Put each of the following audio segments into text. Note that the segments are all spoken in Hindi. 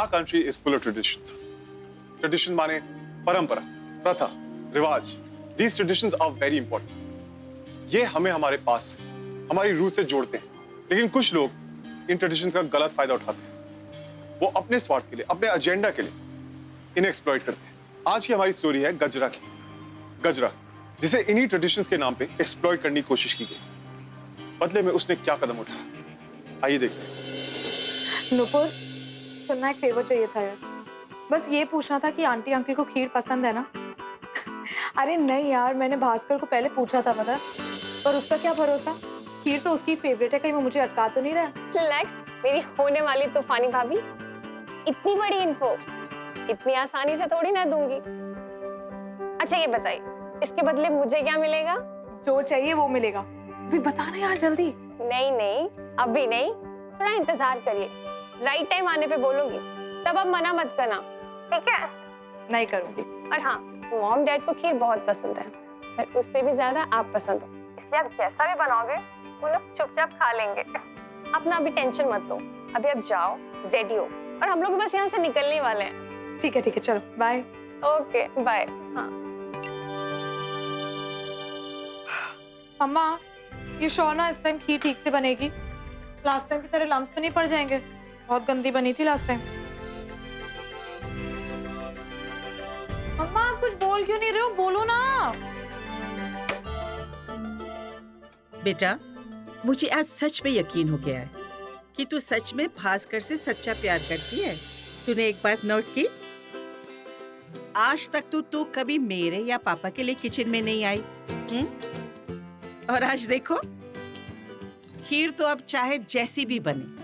Our country is full of traditions. Traditions माने परंपरा, प्रथा, रिवाज. These traditions are very important. ये हमें हमारे पास से, हमारी रूट से जोड़ते हैं. लेकिन कुछ लोग इन ट्रेडिशंस का गलत फायदा उठाते हैं. वो अपने स्वार्थ के लिए, अपने एजेंडा के लिए इन्हें एक्सप्लॉइट करते हैं. आज की हमारी स्टोरी है गजरा की. गजरा, जिसे इन्हीं ट्रेडिशंस के नाम पे एक्सप्लॉइट करने की कोशिश की गई. बदले में उसने क्या कदम उठाया, आइए देखते हैं. नुपुर, सुनना, एक फेवर चाहिए था यार. बस ये पूछना था कि आंटी अंकल को खीर पसंद है ना? अरे नहीं यार, मैंने भास्कर को पहले पूछा था, पता, पर उसका क्या भरोसा. खीर तो उसकी फेवरेट है, कहीं वो मुझे अटका तो नहीं रहा. रिलैक्स, मेरी होने वाली तूफानी भाभी. इतनी बड़ी इन्फो इतनी आसानी से थोड़ी ना दूंगी. अच्छा ये बताइए, इसके बदले मुझे क्या मिलेगा? जो चाहिए वो मिलेगा. अभी बताना यार जल्दी. नहीं नहीं, अभी नहीं, थोड़ा इंतजार करिए. राइट टाइम आने पे बोलूंगी, तब आप मना मत करना, ठीक है? नहीं करूंगी. और हाँ, मॉम डैड को खीर बहुत पसंद है, पर उससे भी ज्यादा आप पसंद हो, इसलिए आप जैसा भी बनाओगे वो लोग चुपचाप खा लेंगे. आप ना अभी टेंशन मत लो, अभी आप जाओ, रेडी हो, और हम लोग बस यहाँ से निकलने वाले हैं. ठीक है, चलो बाय. Okay bye. हाँ अम्मा, ये श्योर ना इस टाइम खीर ठीक से बनेगी? लास्ट टाइम की तरह लम्स तो नहीं पड़ जाएंगे? बहुत गंदी बनी थी लास्ट टाइम. अम्मा, आप कुछ बोल क्यों नहीं रहे हो? बोलो ना. बेटा, मुझे आज सच में यकीन हो गया है कि तू सच में भास्कर से सच्चा प्यार करती है. तूने एक बात नोट की, आज तक तू कभी मेरे या पापा के लिए किचन में नहीं आई. और आज देखो, खीर तो अब चाहे जैसी भी बने,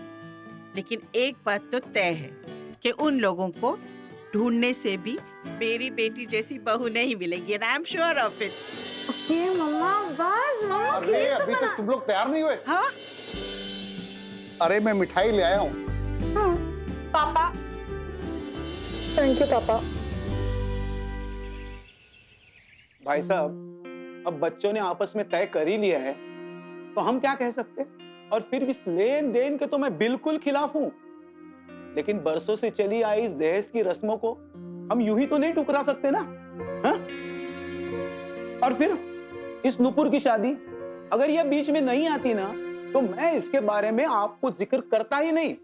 लेकिन एक बात तो तय है कि उन लोगों को ढूंढने से भी मेरी बेटी जैसी बहू नहीं मिलेगी. And I am sure of it. Okay मम्मा, बस मम्मा. अरे अभी तक तुम लोग तैयार नहीं हुए? हाँ अरे मैं मिठाई ले आया हूँ. पापा. थैंक यू पापा. भाई साहब, अब बच्चों ने आपस में तय कर ही लिया है, तो हम क्या कह सकते? और फिर इस लेन देन के तो मैं बिल्कुल खिलाफ हूं, लेकिन बरसों से चली आई इस दहेज की रस्मों को हम यूं ही तो नहीं ठुकरा सकते ना. हा? और फिर इस नुपुर की शादी अगर यह बीच में नहीं आती ना, तो मैं इसके बारे में आपको जिक्र करता ही नहीं.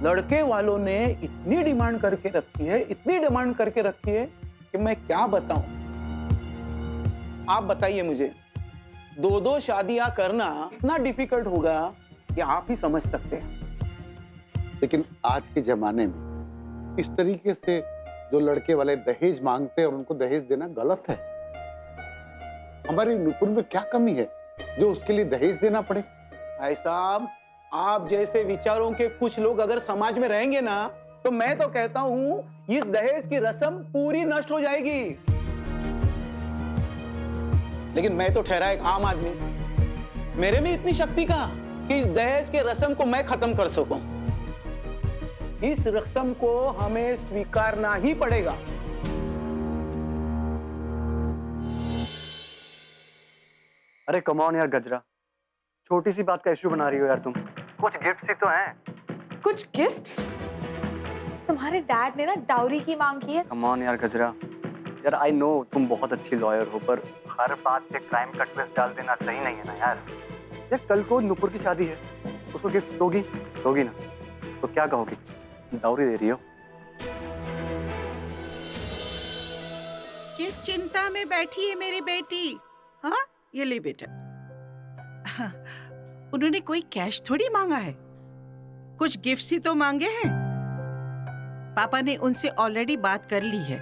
लड़के वालों ने इतनी डिमांड करके रखी है, इतनी डिमांड करके रखी है कि मैं क्या बताऊं. आप बताइए मुझे, दो शादियां करना इतना डिफिकल्ट होगा कि आप ही समझ सकते हैं. लेकिन आज के जमाने में इस तरीके से जो लड़के वाले दहेज मांगते हैं और उनको दहेज देना गलत है. हमारे नुपुर में क्या कमी है जो उसके लिए दहेज देना पड़े? भाई साहब, आप जैसे विचारों के कुछ लोग अगर समाज में रहेंगे ना, तो मैं तो कहता हूं इस दहेज की रस्म पूरी नष्ट हो जाएगी. लेकिन मैं तो ठहरा एक आम आदमी, मेरे में इतनी शक्ति कहाँ कि इस दहेज के रस्म को मैं खत्म कर सकूं. इस रस्म को हमें स्वीकारना ही पड़ेगा. अरे कम ऑन यार गजरा, छोटी सी बात का इश्यू बना रही हो यार तुम. कुछ गिफ्ट ही तो हैं. कुछ गिफ्ट्स? तुम्हारे डैड ने ना डाउरी की मांग की है. कम ऑन यार गजरा, यार आई नो तुम बहुत अच्छी लॉयर हो, पर हर बात पे क्राइम का ट्विस्ट डाल देना सही नहीं है ना यार. यार कल को नुपुर की शादी है, उसको गिफ्ट दोगी ना? तो क्या कहोगी, डाउरी दे रही हो? किस चिंता में बैठी है मेरी बेटी? हाँ, ये ले बेटा. हाँ, उन्होंने कोई कैश थोड़ी मांगा है, कुछ गिफ्ट ही तो मांगे हैं. पापा ने उनसे ऑलरेडी बात कर ली है.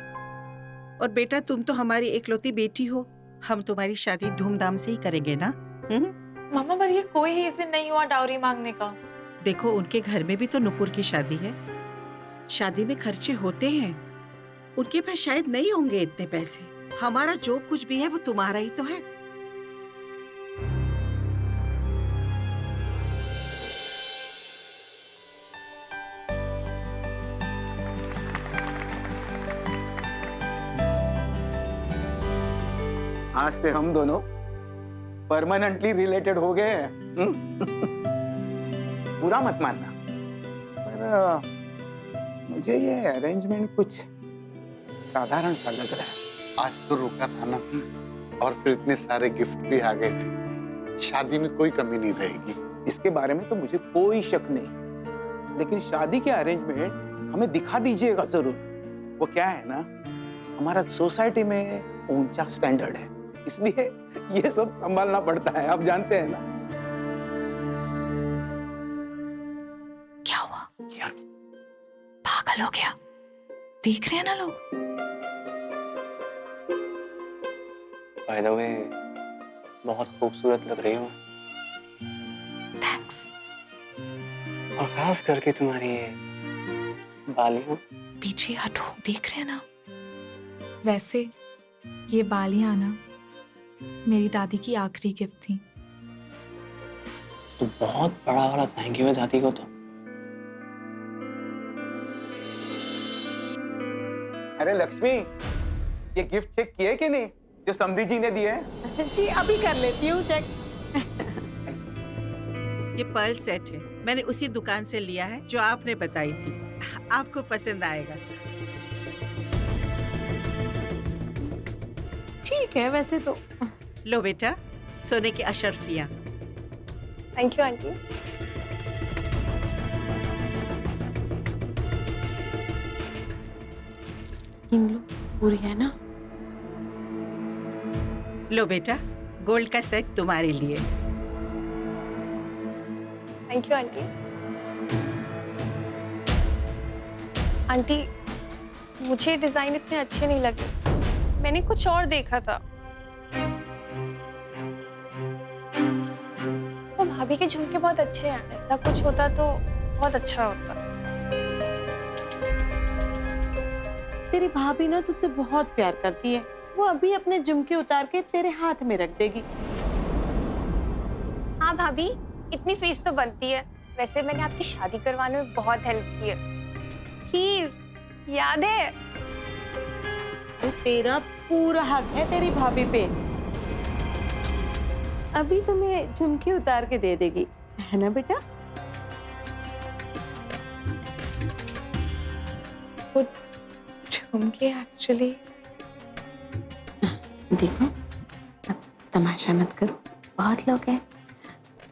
और बेटा, तुम तो हमारी एकलौती बेटी हो, हम तुम्हारी शादी धूमधाम से ही करेंगे ना. मामा, पर ये कोई रीजन नहीं हुआ डाउरी मांगने का. देखो, उनके घर में भी तो नुपुर की शादी है. शादी में खर्चे होते हैं, उनके पास शायद नहीं होंगे इतने पैसे. हमारा जो कुछ भी है वो तुम्हारा ही तो है. आज से हम दोनों परमानेंटली रिलेटेड हो गए हैं. बुरा मत मानना, पर मुझे ये अरेंजमेंट कुछ साधारण सा लग रहा है। आज तो रुका था ना, और फिर इतने सारे गिफ्ट भी आ गए थे। शादी में कोई कमी नहीं रहेगी। इसके बारे में तो मुझे कोई शक नहीं, लेकिन शादी के अरेंजमेंट हमें दिखा दीजिएगा जरूर। वो क्या है ना, हमारा सोसाइटी में ऊंचा स्टैंडर्ड है, इसलिए ये सब संभालना पड़ता है, आप जानते हैं ना। क्या हुआ? यार पागल हो गया? देख रहे हैं ना लोग। बाय द वे, बहुत खूबसूरत लग रही हो, थैंक्स। और खास करके तुम्हारी ये बालियां। पीछे हटो, देख रहे हैं ना। वैसे ये बालियां ना मेरी दादी की आखिरी गिफ्ट थी। तो बहुत बड़ा वाला थैंक यू है दादी को तो। अरे लक्ष्मी, ये गिफ्ट चेक किए कि नहीं जो समधी जी ने दिए हैं? जी अभी कर लेती हूँ चेक। ये पर्ल सेट है, मैंने उसी दुकान से लिया है जो आपने बताई थी। आपको पसंद आएगा। ठीक है वैसे तो। लो बेटा, सोने की अशर्फियां। Thank you aunty. इन लो, पूरी है ना? लो बेटा, गोल्ड का सेट तुम्हारे लिए। Thank you aunty. आंटी, मुझे डिजाइन इतने अच्छे नहीं लगे, मैंने कुछ और देखा था। वो भाभी के झुमके बहुत अच्छे हैं, ऐसा कुछ होता तो बहुत अच्छा होता। तेरी भाभी ना तुझसे बहुत प्यार करती है, वो अभी अपने झुमके उतार के तेरे हाथ में रख देगी। हाँ भाभी, इतनी फीस तो बनती है। वैसे मैंने आपकी शादी करवाने में बहुत हेल्प की है। खीर याद है? तो तेरा पूरा हक है तेरी भाभी पे। अभी तुम्हें झुमके उतार के दे देगी, है ना बेटा? वो झुमके एक्चुअली। देखो, अब तमाशा मत करो, बहुत लोग हैं।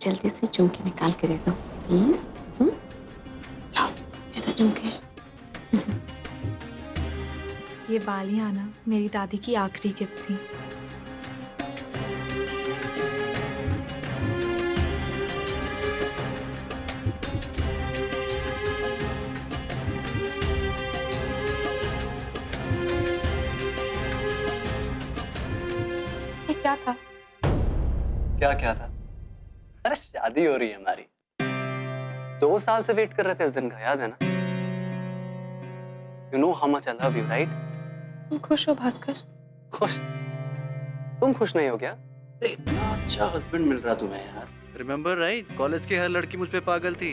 जल्दी से झुमके निकाल के दे दो प्लीज। लाओ, ये तो झुमके। ये बालियां ना मेरी दादी की आखिरी गिफ्ट थी। ये क्या था? क्या था? अरे शादी हो रही है हमारी। 2 साल से वेट कर रहे थे इस दिन का, याद है ना? You know how much I love you, right? तुम खुश हो भास्कर? खुश? तुम खुश नहीं हो क्या? अरे इतना अच्छा हस्बैंड मिल रहा तुम्हें यार। रिमेम्बर राइट, कॉलेज की हर लड़की मुझ पे पागल थी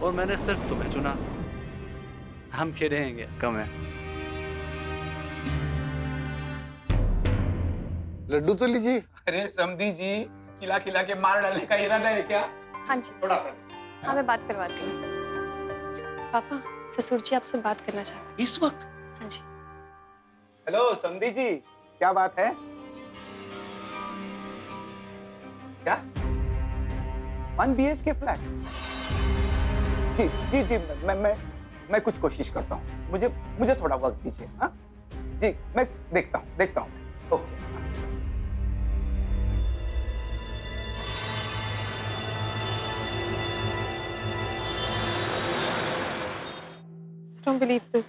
और मैंने सिर्फ तुम्हें चुना। हम खेलेंगे, कम है। लड्डू तो लीजिए। अरे समधी जी, खिला खिला के मार डालने का इरादा है क्या? हाँ जी, थोड़ा सा। हाँ मैं बात करवाती हूँ। पापा, ससुर जी आपसे बात करना चाहते हैं। इस वक्त? हाँ जी। हेलो समधी जी, क्या बात है? क्या 1 BHK फ्लैट? जी जी जी, मैं कुछ कोशिश करता हूँ। मुझे थोड़ा वक्त दीजिए। हाँ जी, मैं देखता हूँ। ओके। Don't believe this.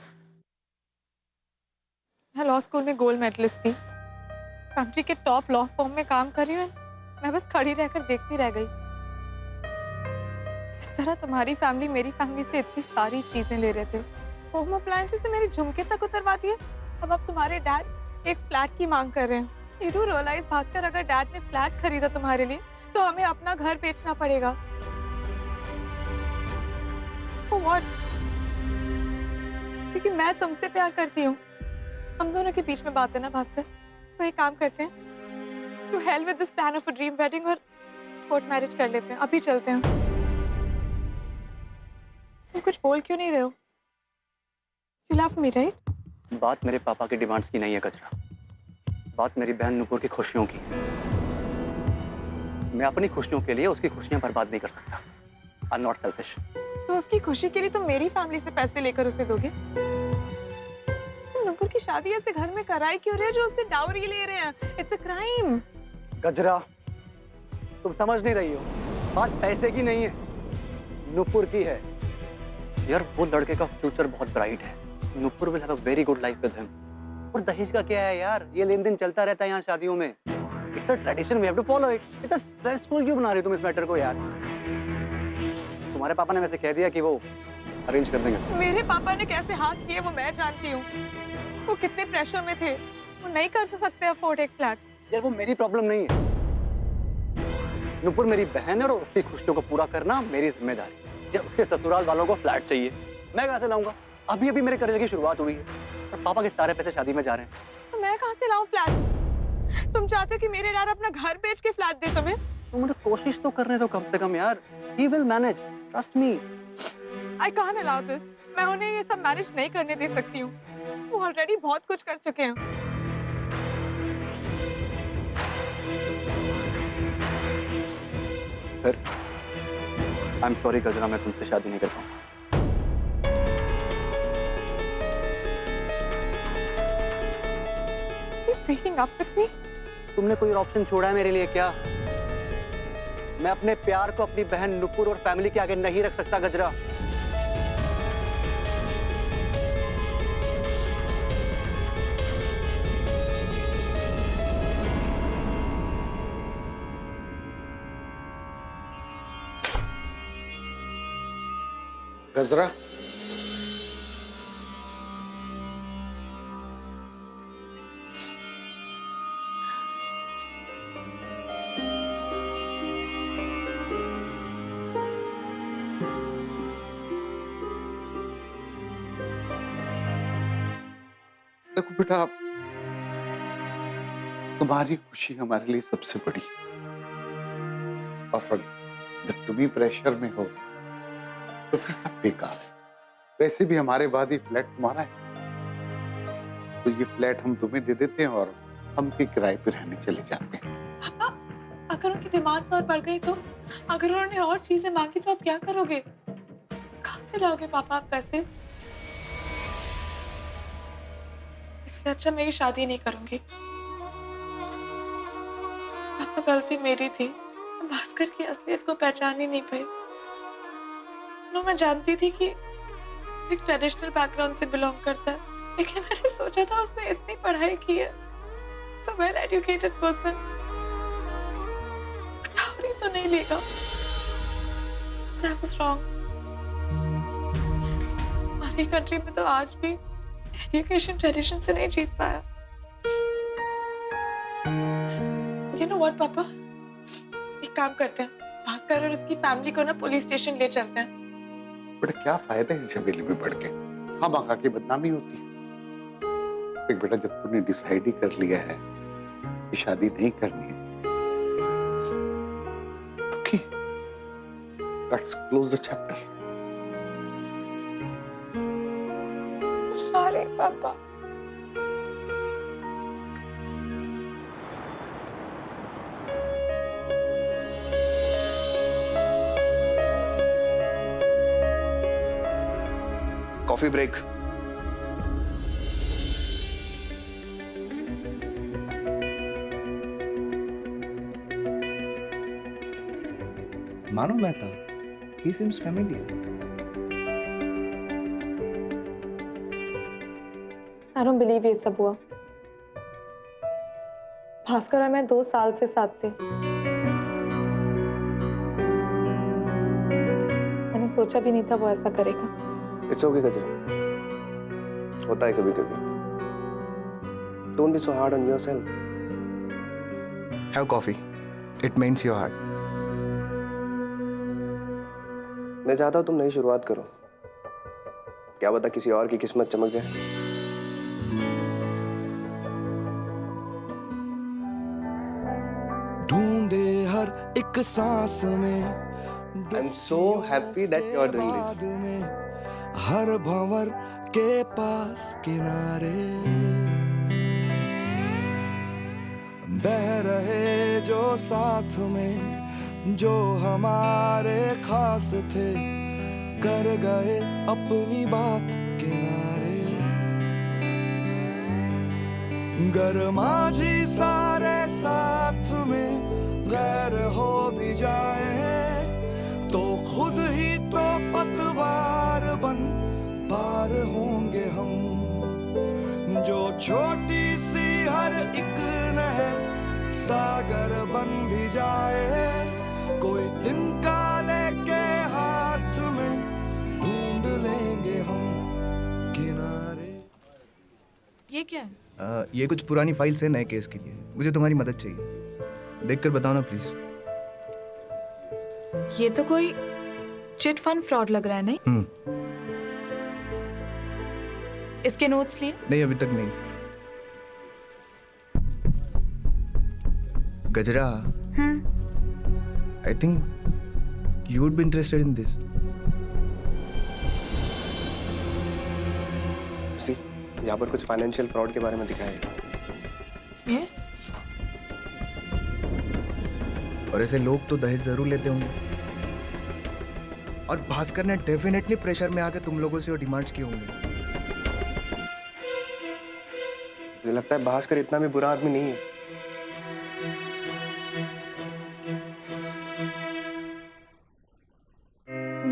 मैं लॉ स्कूल में गोल्ड मेडलिस्ट थी, कंट्री के टॉप लॉ फर्म में काम कर रही हूँ। मैं बस खड़ी रहकर देखती रह गई। किस तरह तुम्हारी फैमिली मेरी फैमिली से इतनी सारी चीजें ले रहे थे। होम अप्लायंसेस से मेरे झुमके तक उतरवा दिए। अब तुम्हारे डैड एक फ्लैट की मांग कर रहे हैं। यू डू रियलाइज भास्कर, अगर डैड ने फ्लैट खरीदा तुम्हारे लिए तो हमें अपना घर बेचना पड़ेगा। For what? क्योंकि मैं तुमसे प्यार करती हूँ। हम दोनों के बीच में बात है ना भास्कर, तो एक काम करते हैं, to hell with this plan of a dream wedding और कोर्ट मैरिज कर लेते हैं। अभी चलते हैं। तुम कुछ बोल क्यों नहीं रहे हो? You love me, right? बात मेरे पापा की डिमांड्स की नहीं है गजरा, बात मेरी बहन नुपुर की खुशियों की है। मैं अपनी खुशियों के लिए उसकी खुशियां बर्बाद नहीं कर सकता। I'm not selfish. तो उसकी खुशी के लिए तुम मेरी फैमिली से पैसे लेकर उसे दोगे? तुम नुपुर की शादी ऐसे घर में कराई क्यों रहे हो जो उससे डाउरी ले रहे हैं? It's a crime. गजरा, तुम समझ नहीं रही हो, बात पैसे की नहीं है, नुपुर की है। यार वो लड़के का फ्यूचर बहुत ब्राइट है, Nupur will have a very good life with him. और दहेज का क्या है यार, ये लेन देन चलता रहता है यहाँ शादियों में। It's a tradition, we have to follow it. इतना स्ट्रेसफुल क्यों बना रही हो तुम इस मैटर को यार? तुम्हारे पापा ने वैसे कह दिया कि वो अरेंज कर देंगे। मेरे पापा ने कैसे हाथ किए वो मैं जानती हूँ। वो कितने प्रेशर में थे, वो नहीं कर सकते अफोर्ड एक फ्लैट। यार वो मेरी प्रॉब्लम नहीं है, नुपुर मेरी बहन है और उसकी खुशियों को पूरा करना मेरी जिम्मेदारी। यार उसके ससुराल वालों को फ्लैट चाहिए, मैं कहाँ से लाऊंगा? अभी अभी मेरे करियर की शुरुआत हुई है और पापा के सारे पैसे शादी में जा रहे हैं। तो मैं कहाँ से लाऊं फ्लैट? तुम चाहते हो कि मेरे डैड अपना घर बेच के फ्लैट दे तुम्हें? तुम मुझे कोशिश तो करने दो कम से कम यार। He will manage, trust me. I can't allow this. मैं उन्हें ये सब मैनेज नहीं करने दे सकती हूँ। वो ऑलरेडी बहुत कुछ कर चुके हैं। फिर I'm sorry गजरा, मैं तुमसे शादी नहीं कर पाऊंगा। You're breaking up with me? तुमने कोई ऑप्शन छोड़ा है मेरे लिए क्या? मैं अपने प्यार को अपनी बहन नुपुर और फैमिली के आगे नहीं रख सकता गजरा। गजरा, देखो बेटा, तुम्हारी खुशी हमारे लिए सबसे बड़ी है। और फिर जब तुम ही प्रेशर में हो तो फिर सब बेकार है। वैसे भी हमारे बाद ये फ्लैट तुम्हारा है, तो ये फ्लैट हम तुम्हें दे देते हैं और हम के किराए पे रहने चले जाते हैं। पापा, अगर उनकी डिमांड्स और बढ़ गई तो? अगर उन्होंने और चीजें मांगी तो आप क्या करोगे? कहाँ से लाओगे पापा आप पैसे? इससे अच्छा मैं ये शादी नहीं करूंगी। पापा, गलती मेरी थी, भास्कर की असलियत को पहचान ही नहीं पाई। मैं जानती थी कि एक ट्रेडिशनल बैकग्राउंड से बिलोंग करता है, लेकिन मैंने सोचा था उसने इतनी पढ़ाई की है, so well educated person, dowry तो नहीं लेगा। That was wrong. हमारी कंट्री में तो आज भी एजुकेशन ट्रेडिशन से नहीं जीत पाया। You know what, पापा? एक काम करते हैं, भास्कर और उसकी फैमिली को ना पुलिस स्टेशन ले चलते हैं। बेटा क्या फायदा है इस झमेले में पड़ के? हाँ, बाका की बदनामी होती है। देख बेटा, जब तूने डिसाइड ही कर लिया है कि शादी नहीं करनी है तो let's close the chapter. Sorry papa. Coffee break. मानो Mehta, he seems familiar. I don't believe ये सब हुआ। भास्कर और मैं 2 साल से साथ थे। मैंने सोचा भी नहीं था वो ऐसा करेगा। इट्स ओके गजरा, होता है कभी कभी। Don't be so hard on yourself. Have coffee. It means your heart. मैं चाहता हूँ तुम नई शुरुआत करो, क्या पता किसी और की किस्मत चमक जाए। ढूंढे हर एक सांस में। I am so happy that you are doing this. हर भंवर के पास किनारे बह रहे जो साथ में, जो हमारे खास थे, कर गए अपनी बात किनारे। गरमा जी सारे साथ में गैर हो भी जाए तो खुद ही तो पतवार बन पार होंगे हम। जो छोटी सी हर एक नहर सागर बन भी जाए, कोई तिनका लेके हाथ में ढूंढ लेंगे हम किनारे। ये क्या है? ये कुछ पुरानी फाइल्स है नए केस के लिए। मुझे तुम्हारी मदद चाहिए, देखकर बताओ ना प्लीज। ये तो कोई चिट फंड फ्रॉड लग रहा है, नहीं? इसके नोट्स लिए? नहीं, अभी तक नहीं। गजरा, I think you would be interested in this. यहाँ पर कुछ फाइनेंशियल फ्रॉड के बारे में दिखाया है। ये? और ऐसे लोग तो दहेज जरूर लेते होंगे। और भास्कर ने डेफिनेटली प्रेशर में आके तुम लोगों से वो डिमांड्स किए होंगे। मुझे लगता है भास्कर इतना भी बुरा आदमी नहीं है।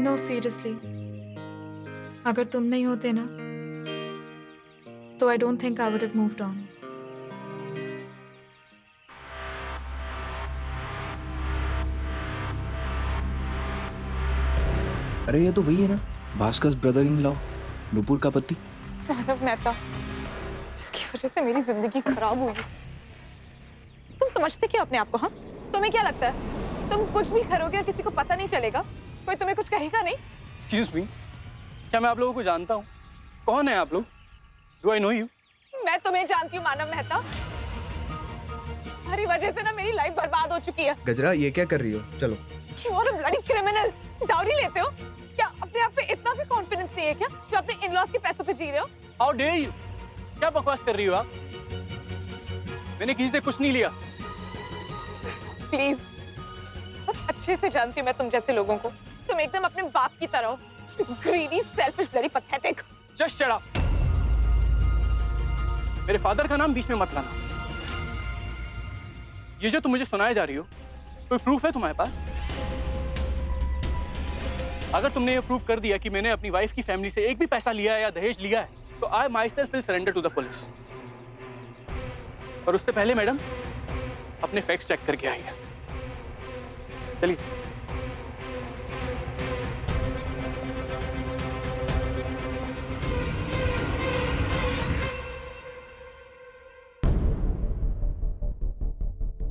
नो सीरियसली, अगर तुम नहीं होते ना तो I don't think I would have moved on. अरे ये तो वही है ना, Bhaskar brother in law, Nupur का पति। मानव मेहता, जिसकी वजह से मेरी जिंदगी खराब हुई। तुम समझते क्यों अपने आप को? हाँ, तुम्हें क्या लगता है तुम कुछ भी करोगे और किसी को पता नहीं चलेगा? कोई तुम्हें कुछ कहेगा नहीं? एक्सक्यूज मी, क्या मैं आप लोगों को जानता हूँ? कौन है आप लोग? Do I know you? मैं तुम्हें जानती हूँ मानव मेहता। तुम्हारी वजह से ना मेरी लाइफ बर्बाद हो चुकी है। गजरा, ये क्या कर रही हो? चलो। You are a bloody criminal। Dowry लेते हो क्या? अपने आप पे इतना भी कॉन्फिडेंस नहीं है क्या जो अपने इन-लॉज के पैसों पे जी रहे हो? How dare you? क्या बकवास कर रही हो आप? मैंने किसी से कुछ नहीं लिया। प्लीज, बहुत अच्छे से जानती हूँ मैं तुम जैसे लोगों को। तुम एकदम अपने बाप की तरह हो। Greedy, selfish, bloody pathetic। Just shut up। मेरे फादर का नाम बीच में मत लाना। ये जो तुम मुझे सुनाए जा रही हो, कोई प्रूफ है तुम्हारे पास? अगर तुमने ये प्रूफ कर दिया कि मैंने अपनी वाइफ की फैमिली से एक भी पैसा लिया है या दहेज लिया है, तो I myself will surrender to the police. और उससे पहले मैडम अपने फैक्ट्स चेक करके आइए। चलिए।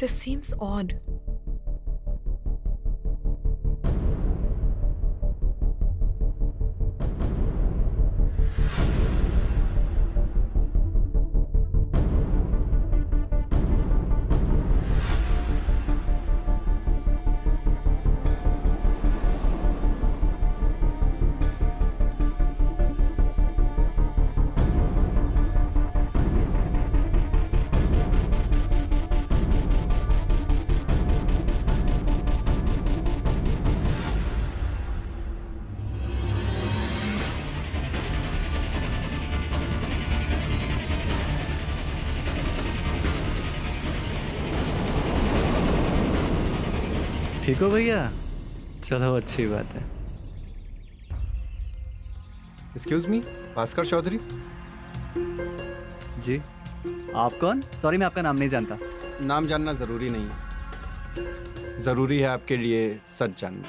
This seems odd. ठीक हो भैया? चलो अच्छी बात है। एक्सक्यूज मी, भास्कर चौधरी जी, आप कौन? सॉरी, मैं आपका नाम नहीं जानता। नाम जानना ज़रूरी नहीं है, ज़रूरी है आपके लिए सच जानना।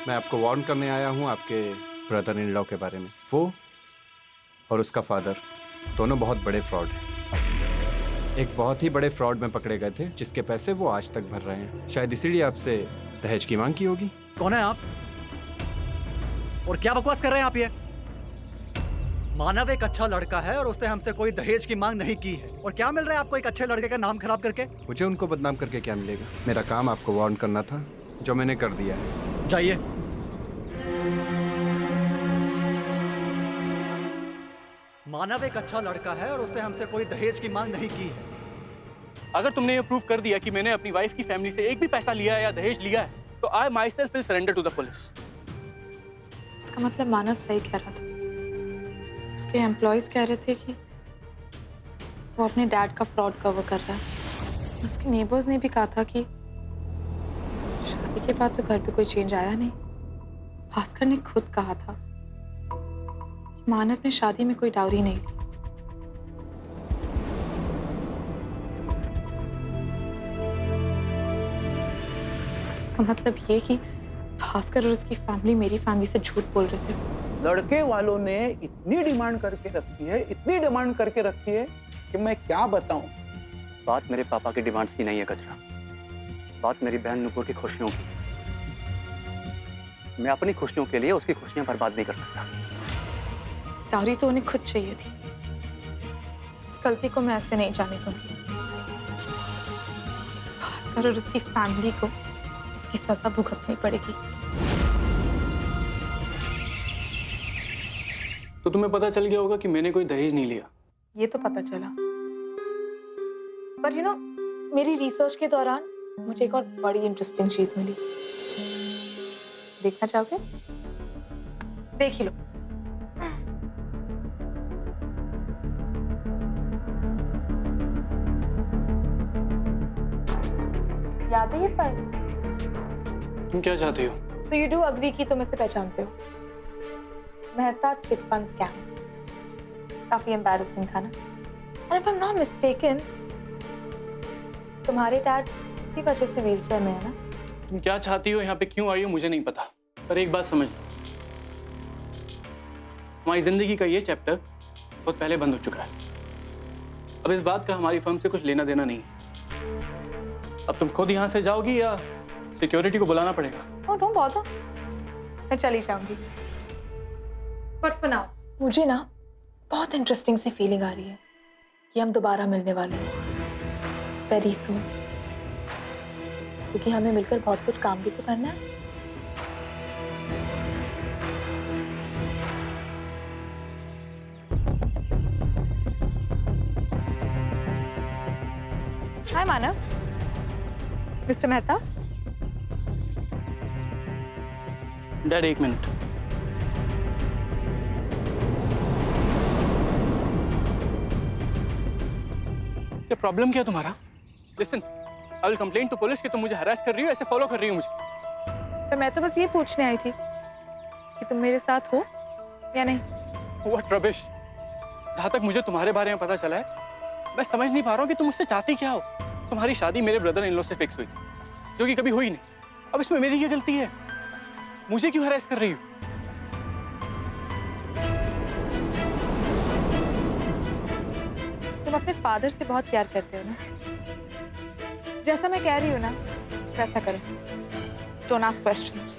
मैं आपको वार्न करने आया हूँ आपके ब्रदर इन लॉ के बारे में। वो और उसका फादर दोनों बहुत बड़े फ्रॉड हैं। एक बहुत ही बड़े फ्रॉड में पकड़े गए थे जिसके पैसे वो आज तक भर रहे हैं। शायद इसीलिए आपसे दहेज की मांग की होगी। कौन है आप? और क्या बकवास कर रहे हैं आप? ये मानव एक अच्छा लड़का है और उसने हमसे कोई दहेज की मांग नहीं की है। और क्या मिल रहा है आपको एक अच्छे लड़के का नाम खराब करके? मुझे उनको बदनाम करके क्या मिलेगा? मेरा काम आपको वार्न करना था, जो मैंने कर दिया है। जाइए। मानव एक अच्छा लड़का है और उसने हमसे कोई दहेज की मांग नहीं की है। अगर तुमने ये प्रूव कर दिया कि मैंने अपनी वाइफ की फैमिली से एक भी पैसा लिया है या दहेज लिया है, तो I myself will surrender to the police. इसका मतलब मानव सही कह रहा था। उसके एम्प्लॉयज कह रहे थे कि वो अपने डैड का फ्रॉड कवर कर रहा है। उसके नेबर्स ने भी कहा था कि शादी के बाद तो घर पे कोई चेंज आया नहीं। भास्कर ने खुद कहा था कि मानव ने शादी में कोई डाउरी नहीं ली। इसका मतलब ये कि भास्कर और उसकी फैमिली मेरी फैमिली से झूठ बोल रहे थे। लड़के वालों ने इतनी डिमांड करके रखी है, इतनी डिमांड करके रखी है कि मैं क्या बताऊं। बात मेरे पापा की डिमांड्स की नहीं है गजरा, बात मेरी बहन नुपुर की खुशियों की। मैं अपनी खुशियों के लिए उसकी खुशियां बर्बाद नहीं कर सकता। डाउरी तो उन्हें खुद चाहिए थी। इस गलती को मैं ऐसे नहीं जाने दूंगी। भास्कर और उसकी फैमिली को इसकी सजा भुगतनी पड़ेगी। तो तुम्हें पता चल गया होगा कि मैंने कोई दहेज नहीं लिया। ये तो पता चला, पर मेरी रिसर्च के दौरान मुझे एक और बड़ी इंटरेस्टिंग चीज मिली। देखना चाहोगे? देख ही लो। याद है ये फाइल? तुम क्या चाहते हो? So you do agree कि तुम इसे पहचानते हो? Mehta chit fund scam. काफी एम्बैरेसिंग था ना? And if I'm not mistaken, तुम्हारे डैड इसी वजह से व्हीलचेयर में है ना? तुम क्या चाहती हो, यहाँ पे क्यों आई हो मुझे नहीं पता, पर एक बात समझ लो, हमारी जिंदगी का ये चैप्टर बहुत पहले बंद हो चुका है। अब इस बात का हमारी फर्म से कुछ लेना देना नहीं है। अब तुम खुद यहाँ से जाओगी या सिक्योरिटी को बुलाना पड़ेगा? Oh, don't bother. मैं चली जाऊंगी। But for now, मुझे ना बहुत इंटरेस्टिंग सी फीलिंग आ रही है कि हम दोबारा मिलने वाले हैं वेरी सून, क्योंकि हमें मिलकर बहुत कुछ काम भी तो करना है। Hi Manav, mister Mehta. Dad एक मिनट। ये प्रॉब्लम क्या है तुम्हारा? Listen, I will complain to police कि तुम मुझे हरास कर रही हो, ऐसे फॉलो कर रही हो मुझे। तो मैं तो बस ये पूछने आई थी कि तुम मेरे साथ हो या नहीं। What rubbish. जहां तक मुझे तुम्हारे बारे में पता चला है, मैं समझ नहीं पा रहा हूँ कि तुम मुझसे चाहती क्या हो। तुम्हारी शादी मेरे ब्रदर इन लॉ से फिक्स हुई थी, जो कि कभी हुई नहीं। अब इसमें मेरी क्या गलती है? मुझे क्यों हरास कर रही हो? तुम अपने फादर से बहुत प्यार करते हो ना? जैसा मैं कह रही हूँ ना वैसा करो। Don't ask questions.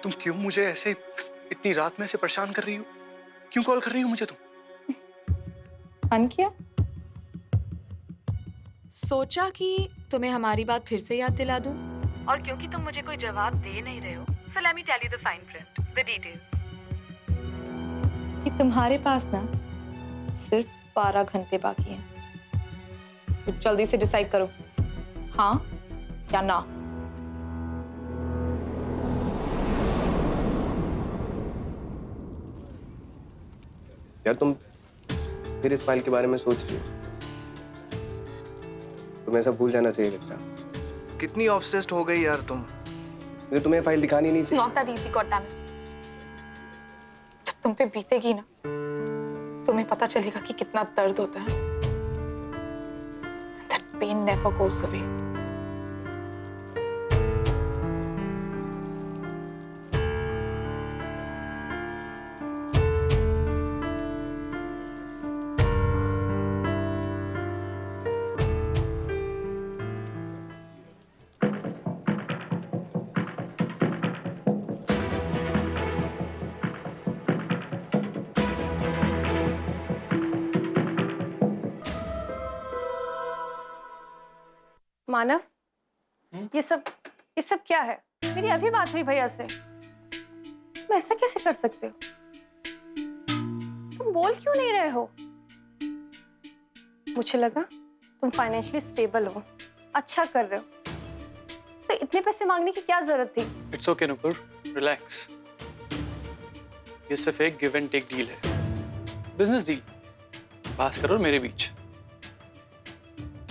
तुम क्यों मुझे ऐसे इतनी रात में ऐसे परेशान कर रही हो? क्यों कॉल कर रही हो मुझे तुम? मन किया? सोचा कि तुम्हें हमारी बात फिर से याद दिला दूं। और क्योंकि तुम मुझे कोई जवाब दे नहीं रहे हो, so let me tell you the fine print, the details. कि तुम्हारे पास ना सिर्फ 12 घंटे बाकी हैं। तो जल्दी से डिसाइड करो, हाँ या ना। यार तुम फिर इस फाइल के बारे में सोच रही हो? तुम्हें सब भूल जाना चाहिए गजरा। कितनी ऑब्सेस्ड हो गई यार तुम। मुझे तुम्हें फाइल दिखानी नहीं चाहिए। Not that easy, goddammit. जब तुम पे बीतेगी ना, तुम्हें पता चलेगा कि कितना दर्द होता है। That pain never goes away. मानव, ये सब क्या है? मेरी अभी बात हुई भैया से। तुम ऐसा कैसे कर सकते हो? तुम बोल क्यों नहीं रहे हो? मुझे लगा तुम फाइनेंशियली स्टेबल हो, अच्छा कर रहे हो, तो इतने पैसे मांगने की क्या जरूरत थी? It's okay Nupur, relax. ये सिर्फ एक गिव एंड टेक डील है, बिजनेस डील, भास्कर और मेरे बीच।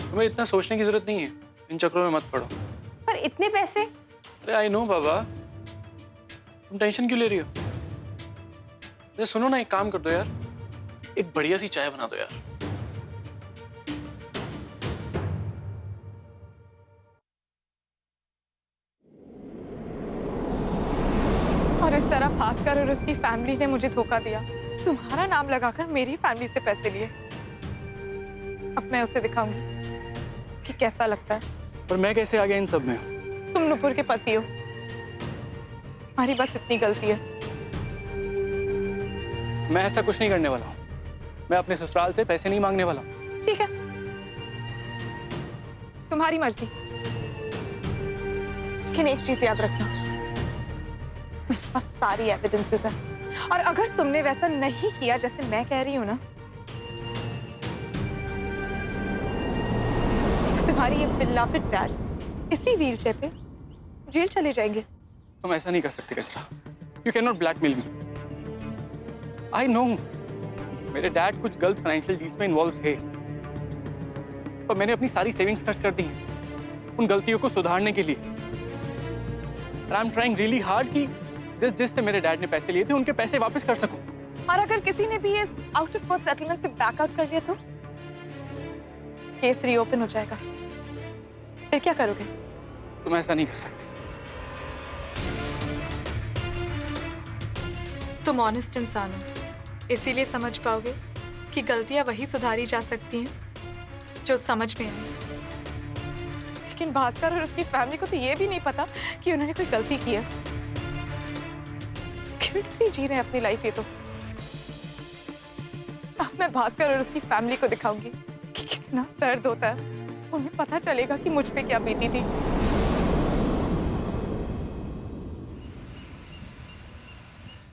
तुम्हें इतना सोचने की जरूरत नहीं है, इन चक्रों में मत पड़ो। पर इतने पैसे? अरे आई नो बाबा, तुम टेंशन क्यों ले रही हो? अरे सुनो ना, एक काम कर दो यार, एक बढ़िया सी चाय बना दो यार। और इस तरह भास्कर और उसकी फैमिली ने मुझे धोखा दिया, तुम्हारा नाम लगाकर मेरी फैमिली से पैसे लिए। अब मैं उसे दिखाऊंगी कि कैसा लगता है। पर मैं कैसे आ गया इन सब में? तुम नुपुर के पति हो, तुम्हारी बस इतनी गलती है। मैं ऐसा कुछ नहीं करने वाला हूँ। मैं अपने ससुराल से पैसे नहीं मांगने वाला हूँ। ठीक है, तुम्हारी मर्जी, लेकिन एक चीज याद रखना, मेरे पास सारी एविडेंसेस हैं, और अगर तुमने वैसा नहीं किया जैसे मैं कह रही हूँ ना, तो तुम्हारी ये बिल्लाफिट डैड इसी व्हीलचेयर पे जेल चले जाएंगे। तुम ऐसा नहीं कर सकते कचरा। You can not blackmail me. I know मेरे डैड कुछ गलत फाइनेंशियल डील्स में इन्वॉल्व थे, पर मैंने अपनी सारी सेविंग्स खर्च कर दी हैं उन गलतियों को सुधारने के लिए। I am trying really hard कि जिससे मेरे डैड ने पैसे लिए थे उनके पैसे वापस कर सकूं। और अगर किसी ने भी इस आउट ऑफ कोर्ट सेटलमेंट से बैकआउट कर लिया तो केस रीओपन हो जाएगा, फिर क्या करोगे? तुम ऐसा नहीं कर सकते। तुम ऑनेस्ट इंसान हो, इसीलिए समझ पाओगे कि गलतियां वही सुधारी जा सकती हैं जो समझ में आए। लेकिन भास्कर और उसकी फैमिली को तो ये भी नहीं पता कि उन्होंने कोई गलती की है। क्यों जी रहे हैं अपनी लाइफ ये तो। अब मैं भास्कर और उसकी फैमिली को दिखाऊंगी कि कितना दर्द होता है। उन्हें पता चलेगा कि मुझ पे क्या बीती थी।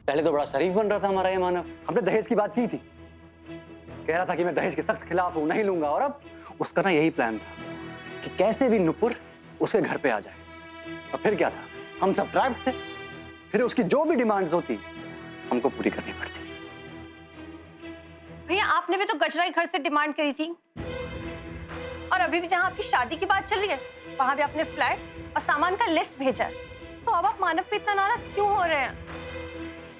पहले तो बड़ा शरीफ बन रहा था हमारा ये मानव, हमने दहेज की बात की थी, कह रहा था कि मैं दहेज के सख्त खिलाफ हूं, नहीं लूंगा। और अब उसका ना यही प्लान था कि कैसे भी नुपुर उसके घर पे आ जाए। और फिर क्या था, हम सब ट्रैप्ड थे, फिर उसकी जो भी डिमांड्स होती हमको पूरी करनी पड़ती। भैया आपने भी तो गजरा के घर से डिमांड करी थी, और अभी भी जहाँ आपकी शादी की बात चल रही है वहां भी आपने फ्लैट और सामान का लिस्ट भेजा है। तो अब आप मानव पे इतना नाराज क्यों हो रहे हैं?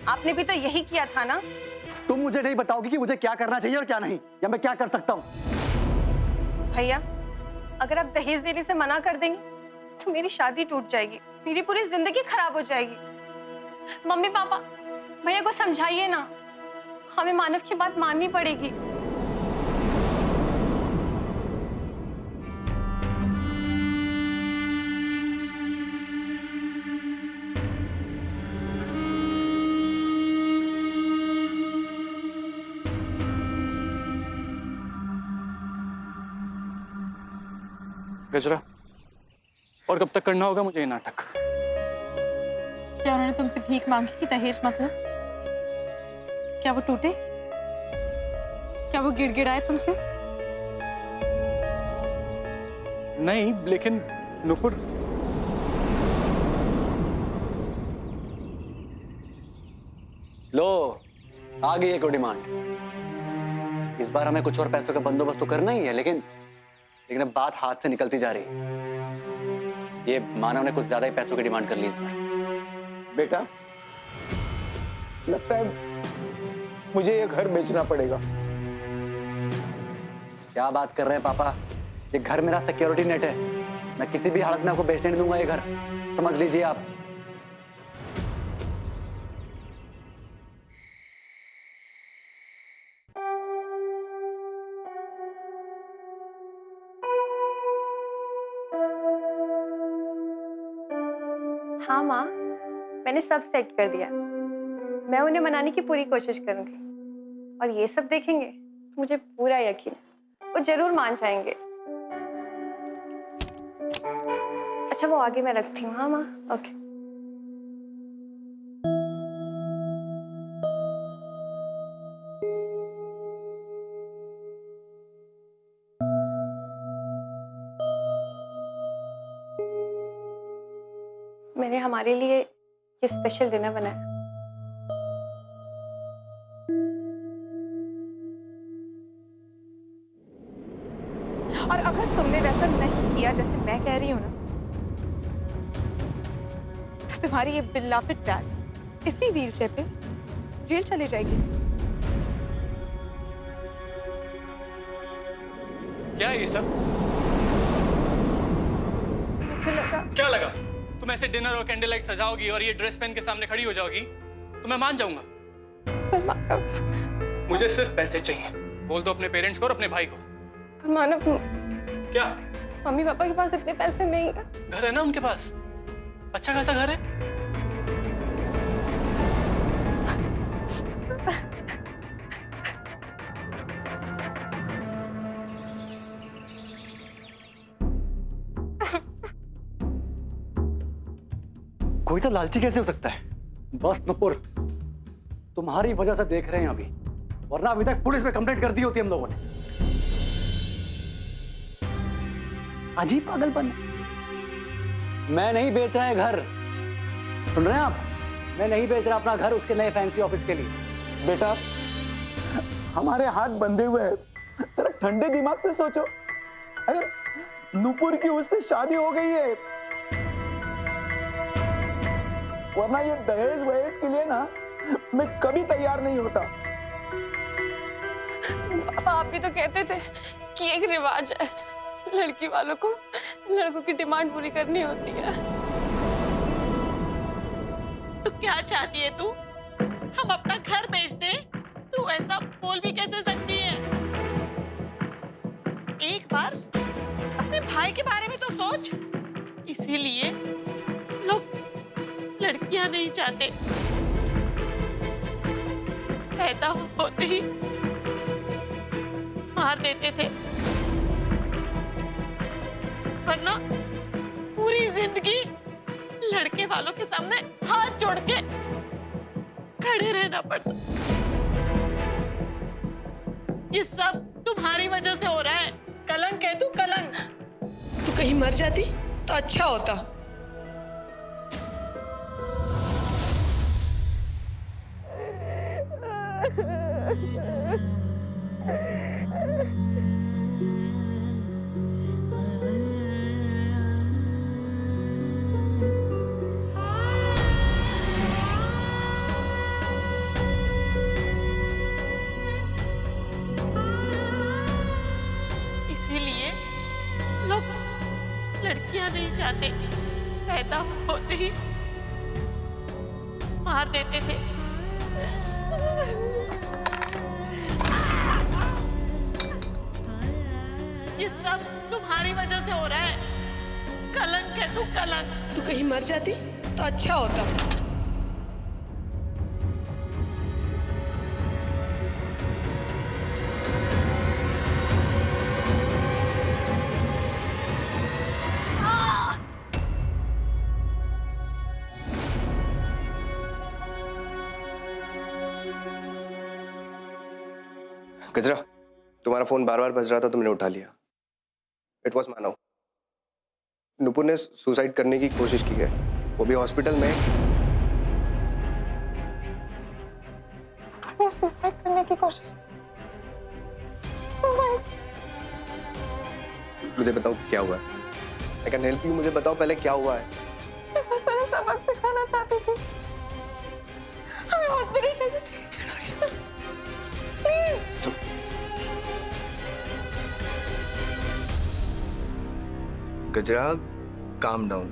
आपने भी तो यही किया था ना। तुम मुझे नहीं बताओगी कि मुझे क्या करना चाहिए और क्या नहीं, या मैं क्या कर सकता हूँ? भैया अगर आप दहेज देने से मना कर देंगे तो मेरी शादी टूट जाएगी, मेरी पूरी जिंदगी खराब हो जाएगी। मम्मी पापा भैया को समझाइए ना, हमें मानव की बात माननी पड़ेगी। गजरा, और कब तक करना होगा मुझे ये नाटक? क्या उन्होंने तुमसे भीख मांगी कि दहेज मतलब? क्या वो टूटे? क्या वो गिड़गिड़ाए तुमसे? नहीं, लेकिन नुपुर, लो आ गई एक और डिमांड। इस बार हमें कुछ और पैसों का बंदोबस्त तो करना ही है, लेकिन अब बात हाथ से निकलती जा रही है। ये मानव ने कुछ ज्यादा ही पैसों की डिमांड कर ली इस बार। बेटा, लगता है मुझे ये घर बेचना पड़ेगा। क्या बात कर रहे हैं पापा, ये घर मेरा सिक्योरिटी नेट है, मैं किसी भी हालत में आपको बेचने नहीं दूंगा ये घर, समझ लीजिए आप। हाँ माँ, मैंने सब सेट कर दिया। मैं उन्हें मनाने की पूरी कोशिश करूंगी, और ये सब देखेंगे तो मुझे पूरा यकीन है वो जरूर मान जाएंगे। अच्छा वो आगे मैं रखती हूँ। हाँ माँ, ओके। मैंने हमारे लिए ये स्पेशल डिनर बनाया। और अगर तुमने वैसा नहीं किया जैसे मैं कह रही हूँ ना, तो तुम्हारी ये बिल्लाफिट डैड इसी व्हीलचेयर पे जेल चली जाएगी। क्या है ये सब? मुझे लगा। क्या लगा? तुम ऐसे डिनर और कैंडल लाइट सजाओगी और ये ड्रेस पहन के सामने खड़ी हो जाओगी तो मैं मान जाऊंगा। मुझे सिर्फ पैसे चाहिए। बोल दो अपने पेरेंट्स को और अपने भाई को। पर मानव, क्या? मम्मी पापा के पास इतने पैसे नहीं है। घर है ना उनके पास, अच्छा खासा घर है। कोई तो लालची कैसे हो सकता है? बस नुपुर, तुम्हारी वजह से देख रहे हैं अभी, वरना अभी तक पुलिस में कंप्लेंट कर दी होती हम लोगों ने। अजीब पागलपन। मैं नहीं बेच रहा है घर, सुन रहे हैं आप? मैं नहीं बेच रहा अपना घर उसके नए फैंसी ऑफिस के लिए। बेटा, हमारे हाथ बंधे हुए हैं, जरा ठंडे दिमाग से सोचो। अरे नुपुर की उससे शादी हो गई है, वरना ये दहेज वहेज के लिए ना मैं कभी तैयार नहीं होता। पापा आप भी तो कहते थे कि एक रिवाज है, लड़की वालों को लड़कों की डिमांड पूरी करनी होती है। तो क्या चाहती है तू? हम अपना घर बेच दे? तू ऐसा बोल भी कैसे सकती है? एक बार अपने भाई के बारे में तो सोच। इसीलिए लोग लड़कियां नहीं चाहते, पैदा होते ही मार देते थे, वरना पूरी जिंदगी लड़के वालों के सामने हाथ जोड़ के खड़े रहना पड़ता। ये सब तुम्हारी वजह से हो रहा है। कलंक है तू, कलंक। तू कहीं मर जाती तो अच्छा होता। इसीलिए लोग लड़कियां नहीं चाहते, पैदा होते ही मार देते थे। ये सब तुम्हारी वजह से हो रहा है। कलंक है तू, कलंक। तू कहीं मर जाती तो अच्छा होता। गजरा, तुम्हारा फोन बार बार बज रहा था तो मैंने उठा लिया। इट वॉज मानव। नुपुर ने सुसाइड करने की कोशिश की है, वो भी हॉस्पिटल में। सुसाइड करने की कोशिश? मुझे बताओ क्या हुआ है। I can help you. मुझे बताओ पहले क्या हुआ है। मैं सारा सबक सिखाना चाहती थी। हमें हॉस्पिटल चलो, प्लीज। गजरा, काम डाउन।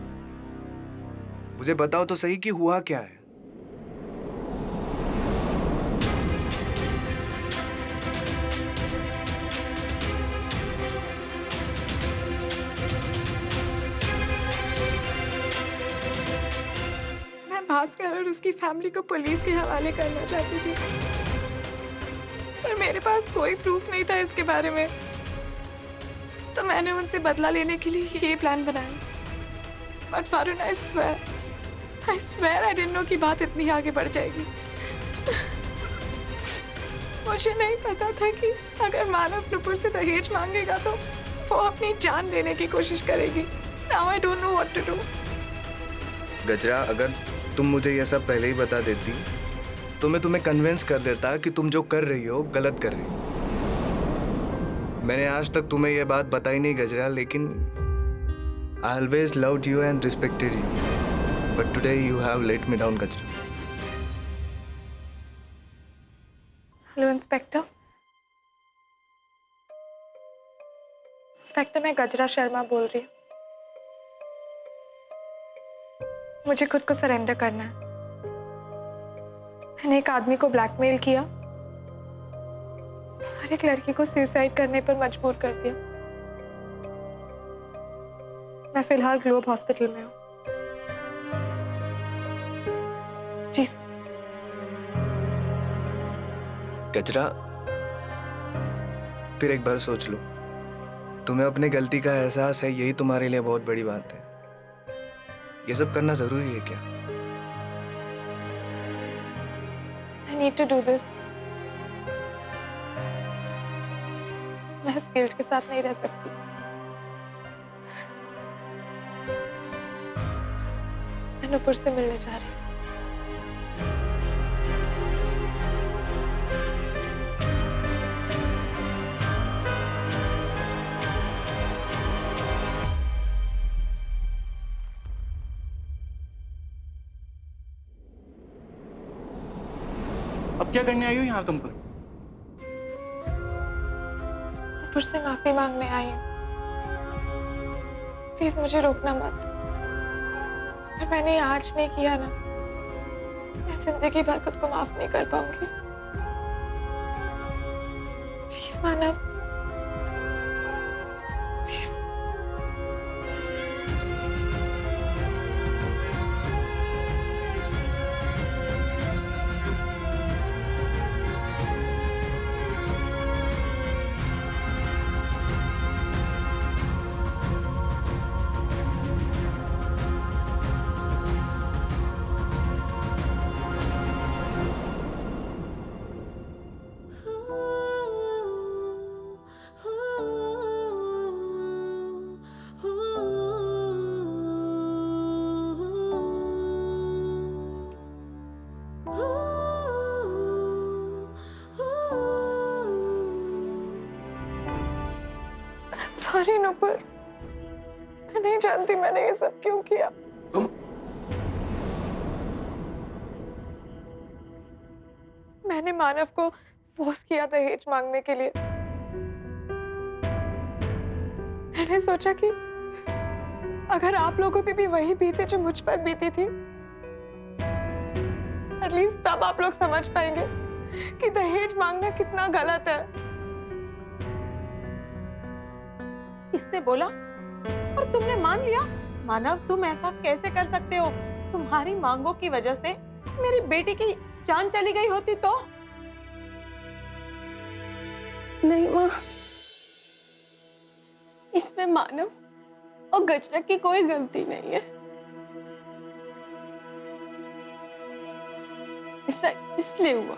मुझे बताओ तो सही कि हुआ क्या है। मैं भास्कर और उसकी फैमिली को पुलिस के हवाले करना चाहती थी, पर मेरे पास कोई प्रूफ नहीं था इसके बारे में। तो मैंने उनसे बदला लेने के लिए ये प्लान बनाया। But Varun I swear I didn't know कि बात इतनी आगे बढ़ जाएगी। मुझे नहीं पता था कि अगर मानव नुपुर से दहेज मांगेगा तो वो अपनी जान लेने की कोशिश करेगी। Now I don't know what to do. Gajra, अगर तुम मुझे ये सब पहले ही बता देती तो मैं तुम्हें कन्विंस कर देता कि तुम जो कर रही हो गलत कर रही हो। मैंने आज तक तुम्हें ये बात बताई नहीं गजरा, लेकिन I always loved you and respected you, but today you have let me down Gajra. Hello inspector. Inspector, मैं गजरा शर्मा बोल रही हूँ। मुझे खुद को सरेंडर करना है। मैंने एक आदमी को ब्लैकमेल किया और एक लड़की को सुसाइड करने पर मजबूर कर दिया। मैं फिलहाल ग्लोब हॉस्पिटल में हूँ। जी सर। गजरा, फिर एक बार सोच लो। तुम्हें अपनी गलती का एहसास है, यही तुम्हारे लिए बहुत बड़ी बात है। ये सब करना जरूरी है क्या? I need to do this. मैं इस गिल्ट के साथ नहीं रह सकती। मैं नुपुर से मिलने जा रही हूँ। अब क्या करने आई हो यहाँ तुम पर? नुपुर से माफी मांगने आई हूँ। प्लीज मुझे रोकना मत। अगर मैंने आज नहीं किया ना, मैं जिंदगी भर खुद को माफ नहीं कर पाऊंगी। Please Manav, please. Sorry Nupur, मैं नहीं जानती मैंने ये सब क्यों किया। तुम? मैंने मानव को फोर्स किया दहेज मांगने के लिए। मैंने सोचा कि अगर आप लोगों पे भी वही बीते जो मुझ पर बीती थी, एटलीस्ट तब आप लोग समझ पाएंगे कि दहेज मांगना कितना गलत है। इसने बोला और तुमने मान लिया। मानव, तुम ऐसा कैसे कर सकते हो? तुम्हारी मांगों की वजह से मेरी बेटी की जान चली गई होती तो? नहीं माँ, इसमें मानव और गजरा की कोई गलती नहीं है। ऐसा इसलिए हुआ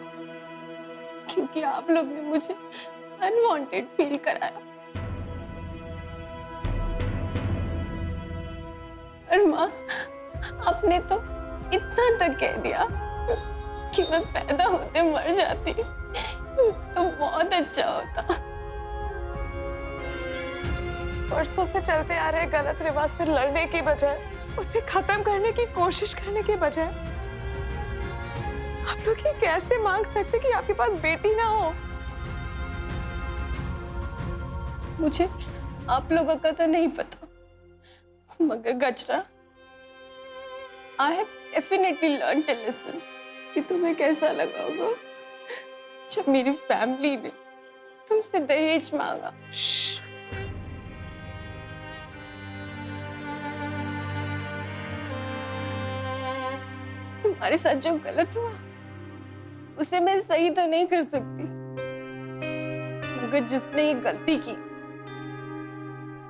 क्योंकि आप लोग ने मुझे अनवांटेड फील कराया। और माँ, आपने तो इतना तक कह दिया कि मैं पैदा होते मर जाती तो बहुत अच्छा होता। वर्षों से चलते आ रहे गलत रिवाज से लड़ने की बजाय, उसे खत्म करने की कोशिश करने के बजाय, आप लोग ये कैसे मांग सकते कि आपके पास बेटी ना हो? मुझे आप लोगों का तो नहीं पता, मगर गजरा, I have definitely learned a lesson कि तुम्हें कैसा लगा होगा जब मेरी फैमिली ने तुमसे दहेज मांगा। तुम्हारे साथ जो गलत हुआ उसे मैं सही तो नहीं कर सकती, मगर जिसने ये गलती की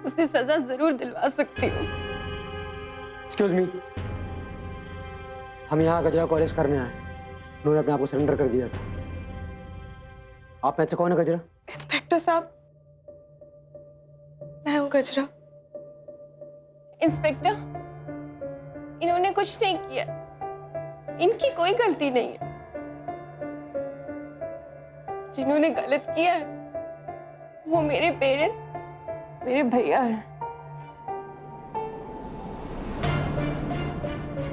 उसे सजा जरूर दिलवा सकती हूँ। एक्सक्यूज मी, हम यहाँ गजरा को अरेस्ट करने आए। उन्होंने अपने आप को सरेंडर कर दिया था। आप में से कौन है गजरा? इंस्पेक्टर साहब, मैं हूँ गजरा। इंस्पेक्टर, इन्होंने कुछ नहीं किया, इनकी कोई गलती नहीं है। जिन्होंने गलत किया है वो मेरे पेरेंट्स, मेरे भैया हैं।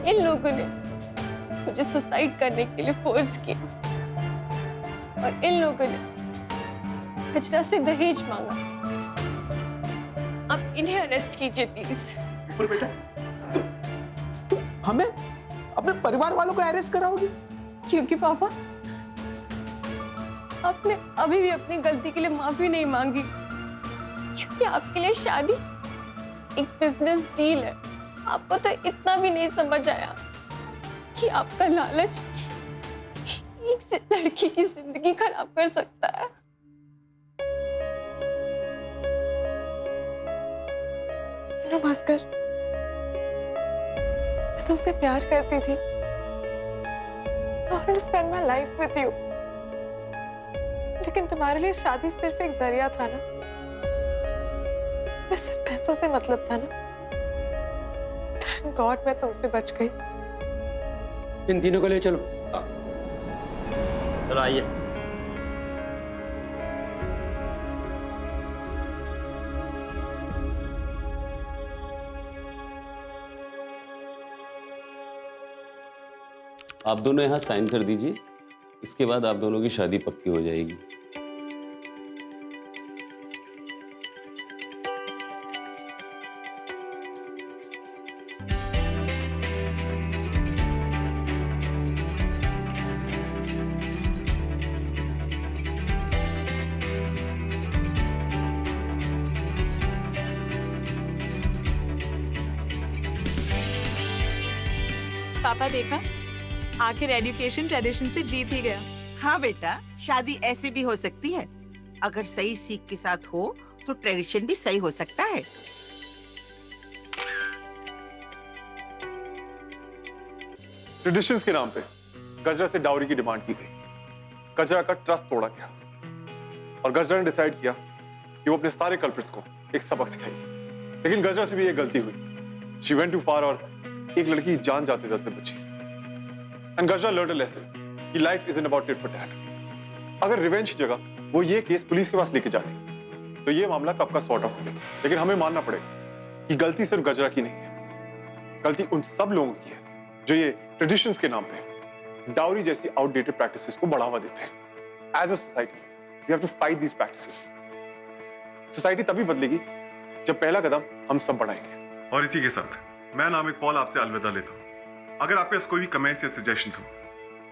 इन लोगों ने मुझे सुसाइड करने के लिए फोर्स किया और इन लोगों ने गजरा से दहेज मांगा। आप इन्हें अरेस्ट कीजिए प्लीज। बेटा, हमें अपने परिवार वालों को अरेस्ट कराओगी? क्योंकि पापा, आपने अभी भी अपनी गलती के लिए माफी नहीं मांगी, क्योंकि आपके लिए शादी एक बिजनेस डील है। आपको तो इतना भी नहीं समझ आया कि आपका लालच एक लड़की की जिंदगी खराब कर सकता है। भास्कर, मैं तुमसे प्यार करती थी। I wanted to spend my life with you. लेकिन तुम्हारे लिए शादी सिर्फ एक जरिया था ना। तुम्हें सिर्फ पैसों से मतलब था ना। Thank God मैं तुमसे बच गई। इन तीनों को ले चलो। चलो आइए। आप दोनों यहाँ साइन कर दीजिए, इसके बाद आप दोनों की शादी पक्की हो जाएगी। पापा देखा, आखिर एजुकेशन ट्रेडिशन से जीत ही गया। हाँ बेटा, शादी ऐसे भी हो सकती है। अगर सही सीख के साथ हो तो ट्रेडिशन भी सही हो सकता है। ट्रेडिशंस के नाम पे गजरा से डाउरी की डिमांड की गई। गजरा का ट्रस्ट तोड़ा गया और गजरा ने डिसाइड किया कि वो अपने सारे कल्प्रिट्स को एक सबक सिखाएगी। लेकिन गजरा से भी एक गलती हुई। शी वेंट टू फार और एक लड़की की जान जाते जाते बची। एंड गजरा लर्न अ लेसन कि life isn't about tit for tat. अगर रिवेंज की जगह वो ये केस पुलिस के पास लेके जाती तो ये मामला कब का सॉर्ट आउट हो जाता। लेकिन हमें मानना पड़ेगा कि गलती सिर्फ गजरा की नहीं है, गलती उन सब लोगों की है जो ये ट्रेडिशंस के नाम पे डाउरी जैसी आउटडेटेड प्रैक्टिसेस को बढ़ावा देते हैं। As a society we have to fight these practices. Society तभी बदलेगी जब पहला कदम हम सब बढ़ाएंगे। और इसी के साथ मैं नामिक पॉल आपसे अलविदा लेता हूँ। अगर आपके पास कोई भी कमेंट्स या सजेशंस हो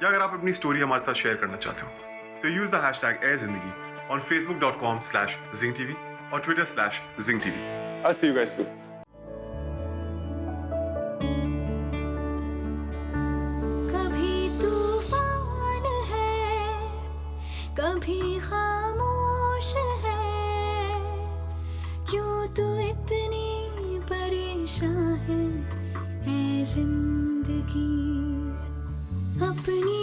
या अगर आप अपनी स्टोरी हमारे साथ शेयर करना चाहते हो तो यूज द हैशटैग एयर जिंदगी ऑन facebook.com/zingtv और Twitter/zingtv। I'll see you guys soon. कभी तूफान है, कभी खामोश है, क्यों तू इतनी परेशान है ऐ जिंदगी। अपनी